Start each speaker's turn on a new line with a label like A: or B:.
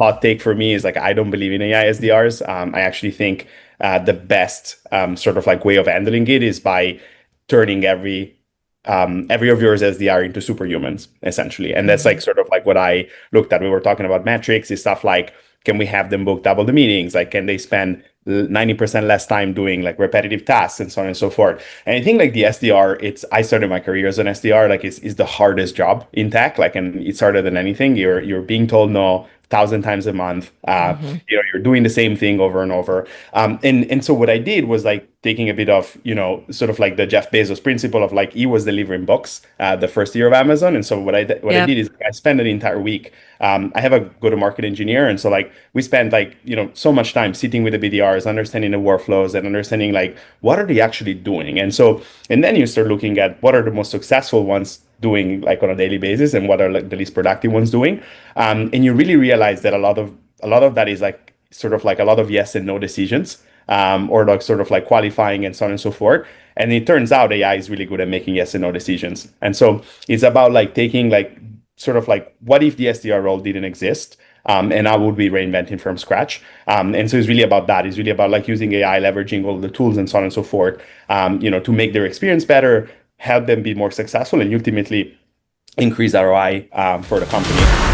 A: hot take for me is like I don't believe in AI SDRs. I actually think the best sort of like way of handling it is by turning every of yours SDR into superhumans, essentially. And that's like
B: Mhm.
A: sort of like what I looked at. We were talking about metrics, is stuff like, can we have them book double the meetings? Like, can they spend 90% less time doing like repetitive tasks and so on and so forth? And I think like the SDR, I started my career as an SDR, like is the hardest job in tech. Like, and it's harder than anything. You're being told no 1,000 times a month.
B: Mhm.
A: You're doing the same thing over and over. And so what I did was like taking a bit of, sort of like the Jeff Bezos principle of like he was delivering books the first year of Amazon. And so what I did
B: Yep.
A: is I spent an entire week. I have a go-to-market engineer, and so like we spent like so much time sitting with the BDRs, understanding the workflows, and understanding like what are they actually doing. And then you start looking at what are the most successful ones doing like on a daily basis, and what are like the least productive ones doing. And you really realize that a lot of that is like sort of like a lot of yes and no decisions, or like sort of like qualifying and so on and so forth. And it turns out AI is really good at making yes and no decisions. And so it's about like taking like sort of like what if the SDR role didn't exist? And I would be reinventing from scratch. And so it's really about that. It's really about like using AI, leveraging all the tools and so on and so forth, to make their experience better, help them be more successful, and ultimately increase ROI for the company.